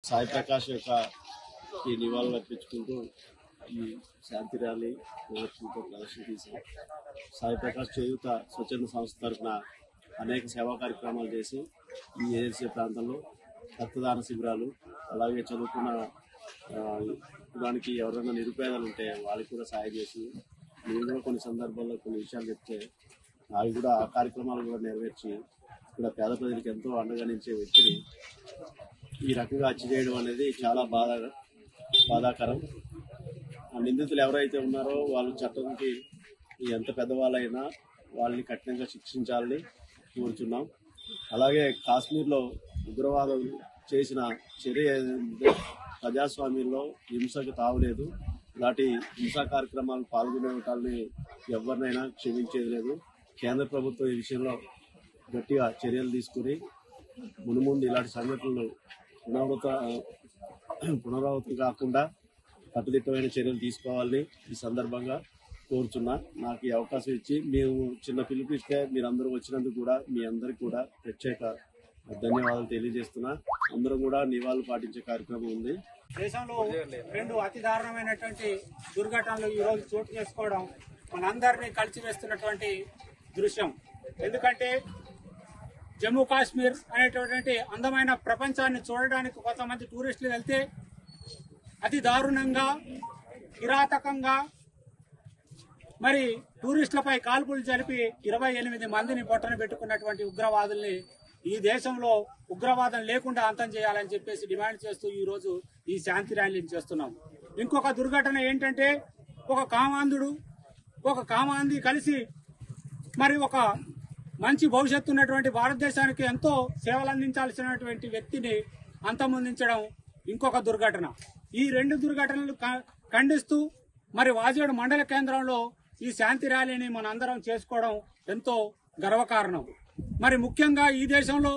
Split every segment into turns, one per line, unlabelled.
సాయి ప్రకాష్ యొక్క నివాళులు అర్పించుకుంటూ ఈ శాంతి ర్యాలీ ప్రదర్శన తీశాం. సాయి ప్రకాష్ చేయూత స్వచ్ఛంద సంస్థ తరఫున అనేక సేవా కార్యక్రమాలు చేసి ఈ ఏజెన్సీ ప్రాంతంలో రక్తదాన శిబిరాలు, అలాగే చదువుకున్న దానికి ఎవరైనా నిరుపేదలు ఉంటే వాళ్ళకి కూడా సాయం చేసి, నేను కూడా కొన్ని సందర్భాల్లో కొన్ని విషయాలు చెప్తే అవి కూడా ఆ కార్యక్రమాలు కూడా నెరవేర్చి ఇక్కడ పేద ప్రజలకు ఎంతో అండగా నిలిచే వ్యక్తిని ఈ రకంగా హత్య చేయడం అనేది చాలా బాధాకరం. ఆ నిందితులు ఎవరైతే ఉన్నారో వాళ్ళు చట్టానికి ఎంత పెద్దవాళ్ళైనా వాళ్ళని కఠినంగా శిక్షించాలని కోరుచున్నాం. అలాగే కాశ్మీర్లో ఉగ్రవాదం చేసిన చర్య ప్రజాస్వామ్యంలో హింసకు తావులేదు. ఇలాంటి హింసా కార్యక్రమాలు పాల్గొనే వాళ్ళని ఎవరినైనా క్షమించేది లేదు. కేంద్ర ప్రభుత్వం ఈ విషయంలో గట్టిగా చర్యలు తీసుకుని మునుముందు ఇలాంటి సంఘటనలు పునరావృతం కాకుండా కట్టుదిట్టమైన చర్యలు తీసుకోవాలని ఈ సందర్భంగా కోరుచున్నా. నాకు ఈ అవకాశం ఇచ్చి మేము చిన్న పిలుపిస్తే మీరందరూ వచ్చినందుకు కూడా మీ అందరికీ కూడా ప్రత్యేక ధన్యవాదాలు తెలియజేస్తున్నా. అందరూ కూడా నివాళులు పాటించే కార్యక్రమం ఉంది.
దేశంలో రెండు అతి దారుణమైనటువంటి దుర్ఘటనలు ఈ రోజు చోటు చేసుకోవడం మనందరినీ కలిసివేస్తున్నటువంటి దృశ్యం. ఎందుకంటే జమ్మూ కాశ్మీర్ అనేటటువంటి అందమైన ప్రపంచాన్ని చూడడానికి కొంతమంది టూరిస్టులు వెళ్తే అతి దారుణంగా, కిరాతకంగా మరి టూరిస్టులపై కాల్పులు జరిపి 28 మందిని పొట్టన పెట్టుకున్నటువంటి ఉగ్రవాదుల్ని ఈ దేశంలో ఉగ్రవాదం లేకుండా అంతం చేయాలని చెప్పేసి డిమాండ్ చేస్తూ ఈ రోజు ఈ శాంతి ర్యాలీని చేస్తున్నాం. ఇంకొక దుర్ఘటన ఏంటంటే ఒక కామాంధి కలిసి మరి ఒక మంచి భవిష్యత్తు ఉన్నటువంటి భారతదేశానికి ఎంతో సేవలు అందించాల్సినటువంటి వ్యక్తిని అంతమొందించడం ఇంకొక దుర్ఘటన. ఈ రెండు దుర్ఘటనలు ఖండిస్తూ మరి వాజేడు మండల కేంద్రంలో ఈ శాంతి ర్యాలీని మనందరం చేసుకోవడం ఎంతో గర్వకారణం. మరి ముఖ్యంగా ఈ దేశంలో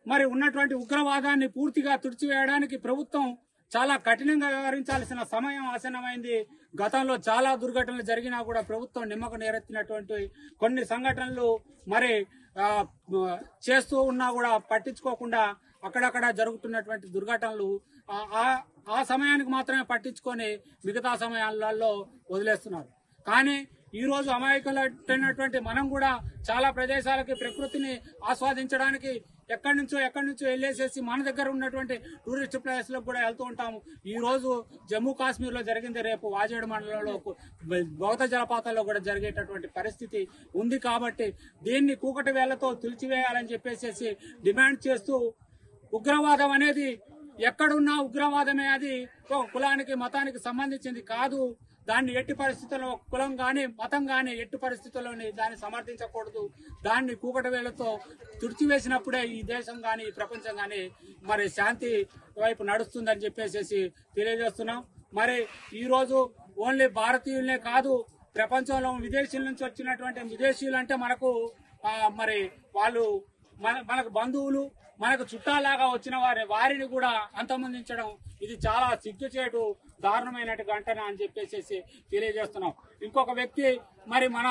మరి ఉన్నటువంటి ఉగ్రవాదాన్ని పూర్తిగా తుడిచివేయడానికి ప్రభుత్వం చాలా కఠినంగా వ్యవహరించాల్సిన సమయం ఆసన్నమైంది. గతంలో చాలా దుర్ఘటనలు జరిగినా కూడా ప్రభుత్వం నిమ్మకు నీరెత్తినటువంటి కొన్ని సంఘటనలు మరి చేస్తూ ఉన్నా కూడా పట్టించుకోకుండా అక్కడక్కడ జరుగుతున్నటువంటి దుర్ఘటనలు ఆ సమయానికి మాత్రమే పట్టించుకొని మిగతా సమయాలలో వదిలేస్తున్నారు. కానీ ఈ రోజు అమాయకులైనటువంటి మనం కూడా చాలా ప్రదేశాలకి ప్రకృతిని ఆస్వాదించడానికి ఎక్కడి నుంచో వెళ్ళేసేసి మన దగ్గర ఉన్నటువంటి టూరిస్ట్ ప్లేస్లకు కూడా వెళ్తూ ఉంటాము. ఈ రోజు జమ్మూ కాశ్మీర్ లో జరిగింది, రేపు వాజేడు మండలంలో భౌత జలపాతాల్లో కూడా జరిగేటటువంటి పరిస్థితి ఉంది. కాబట్టి దీన్ని కూకటి వేళ్లతో తులిచివేయాలని చెప్పేసి డిమాండ్ చేస్తూ, ఉగ్రవాదం అనేది ఎక్కడున్నా ఉగ్రవాదమే, అది ఒక కులానికి మతానికి సంబంధించింది కాదు. దాన్ని ఎట్టి పరిస్థితుల్లో కులం గాని మతం గాని ఎట్టి పరిస్థితుల్లోని దాన్ని సమర్థించకూడదు. దాన్ని కూకటి వేళ్లతో తుడిచివేసినప్పుడే ఈ దేశం గాని ఈ ప్రపంచం గాని మరి శాంతి వైపు నడుస్తుందని చెప్పేసి తెలియజేస్తున్నాం. మరి ఈ రోజు ఓన్లీ భారతీయులనే కాదు, ప్రపంచంలో విదేశీయుల నుంచి వచ్చినటువంటి విదేశీయులు అంటే మనకు మరి వాళ్ళు మనకు బంధువులు, మనకు చుట్టాలాగా వచ్చిన వారిని కూడా అంతమొందించడం ఇది చాలా సిగ్గుచేటు దారుణమైన ఘటన అని చెప్పేసి తెలియజేస్తున్నాం. ఇంకొక వ్యక్తి మరి మన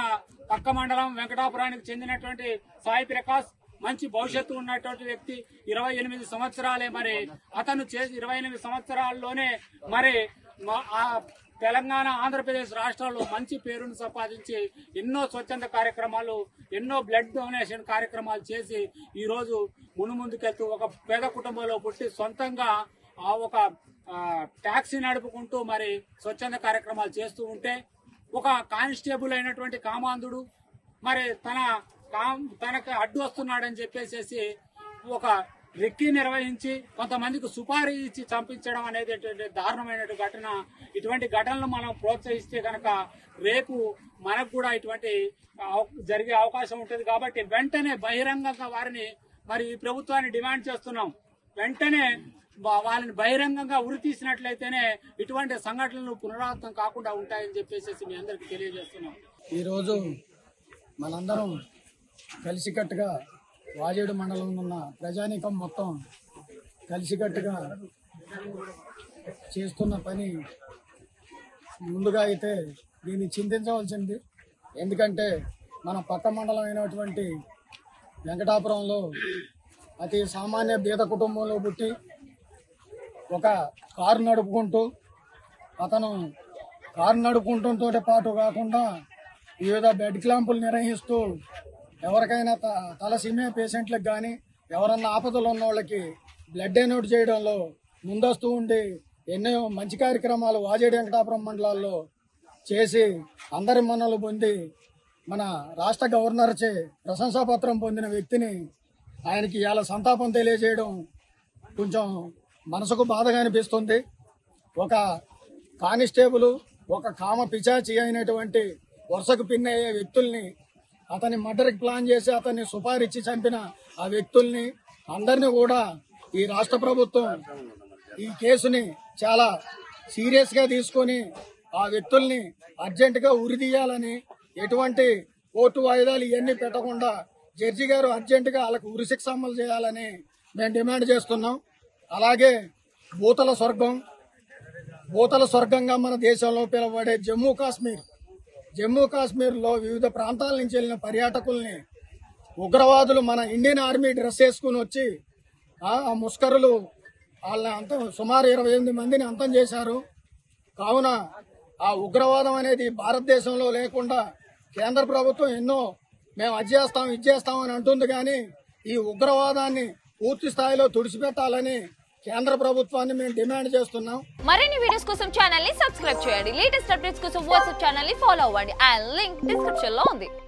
పక్క మండలం వెంకటాపురానికి చెందినటువంటి సాయి ప్రకాష్, మంచి భవిష్యత్తు ఉన్నటువంటి వ్యక్తి, 28 సంవత్సరాలే. మరి అతను 28 సంవత్సరాల్లోనే మరి తెలంగాణ, ఆంధ్రప్రదేశ్ రాష్ట్రాల్లో మంచి పేరును సంపాదించి ఎన్నో స్వచ్ఛంద కార్యక్రమాలు, ఎన్నో బ్లడ్ డొనేషన్ కార్యక్రమాలు చేసి ఈ రోజు ముందుకెళ్తూ ఒక పేద కుటుంబంలో పుట్టి సొంతంగా ఒక టాక్సీ నడుపుకుంటూ మరి స్వచ్ఛంద కార్యక్రమాలు చేస్తూ ఉంటే ఒక కానిస్టేబుల్ అయినటువంటి కామాంధుడు మరి తనకు అడ్డు వస్తున్నాడని చెప్పేసి ఒక రెక్కి నిర్వహించి కొంతమందికి సుపారీ ఇచ్చి చంపించడం అనేది దారుణమైన ఘటన. ఇటువంటి ఘటనలు మనం ప్రోత్సహిస్తే కనుక రేపు మనకు కూడా ఇటువంటి జరిగే అవకాశం ఉంటుంది. కాబట్టి వెంటనే బహిరంగంగా వారిని మరి ఈ ప్రభుత్వాన్ని డిమాండ్ చేస్తున్నాం. వెంటనే వాళ్ళని బహిరంగంగా ఉరి తీసినట్లయితేనే ఇటువంటి సంఘటనలు పునరావృతం కాకుండా ఉంటాయని చెప్పేసి మీ అందరికీ తెలియజేస్తున్నాం.
ఈరోజు మనందరం కలిసికట్టుగా వాజేడు మండలంలో ఉన్న ప్రజానీకం మొత్తం కలిసికట్టుగా చేస్తున్న పని ముందుగా అయితే దీన్ని చింతించవలసింది. ఎందుకంటే మన పక్క మండలం అయినటువంటి వెంకటాపురంలో అతి సామాన్య బీద కుటుంబంలో పుట్టి ఒక కారు నడుపుకుంటూ అతను కారు నడుపుకుంటూతో పాటు కాకుండా వివిధ బెడ్ క్యాంపులు నిర్వహిస్తూ ఎవరికైనా తలసీమియా పేషెంట్లకు కానీ ఎవరన్నా ఆపదలు ఉన్న వాళ్ళకి బ్లడ్ డొనేట్ చేయడంలో ముందస్తూ ఉండి ఎన్నో మంచి కార్యక్రమాలు వాజేడి వెంకటాపురం మండలాల్లో చేసి అందరి మన్నలు పొంది మన రాష్ట్ర గవర్నర్చే ప్రశంసాపత్రం పొందిన వ్యక్తిని ఆయనకి ఇవాళ సంతాపం తెలియజేయడం కొంచెం మనసుకు బాధగా అనిపిస్తుంది. ఒక కానిస్టేబుల్ ఒక కామ పిచాచి అయినటువంటి వరుసకు పిన్ అయ్యే వ్యక్తుల్ని అతని మర్డర్కి ప్లాన్ చేసి అతన్ని సుపారిచ్చి చంపిన ఆ వ్యక్తుల్ని అందరినీ కూడా ఈ రాష్ట్ర ప్రభుత్వం ఈ కేసుని చాలా సీరియస్ గా తీసుకొని ఆ వ్యక్తుల్ని అర్జెంటుగా ఉరిదీయాలని, ఎటువంటి కోర్టు వాయిదాలు ఇవన్నీ పెట్టకుండా జడ్జి గారు అర్జెంటుగా వాళ్ళకు ఉరిశిక్ష అమలు చేయాలని మేము డిమాండ్ చేస్తున్నాం. అలాగే భూతల స్వర్గంగా మన దేశంలో పిలువబడే జమ్మూ కాశ్మీర్లో వివిధ ప్రాంతాల నుంచి వెళ్ళిన పర్యాటకుల్ని ఉగ్రవాదులు మన ఇండియన్ ఆర్మీ డ్రెస్ వేసుకుని వచ్చి ఆ ముష్కరులు వాళ్ళని సుమారు 28 మందిని అంతం చేశారు. కావున ఆ ఉగ్రవాదం అనేది భారతదేశంలో లేకుండా కేంద్ర ప్రభుత్వం ఎన్నో మేము అది చేస్తాం అని అంటుంది. కానీ ఈ ఉగ్రవాదాన్ని పూర్తి స్థాయిలో తుడిచిపెట్టాలని కేంద్ర ప్రభుత్వాన్ని మేము డిమాండ్ చేస్తున్నాం.
మరిన్ని వీడియోస్ కోసం ఛానల్ ని సబ్స్క్రైబ్ చేయండి. లేటెస్ట్ అప్డేట్స్ కోసం వాట్సాప్ ఛానల్ ని ఫాలో అవ్వండి. ఆ లింక్ డిస్క్రిప్షన్ లో ఉంది.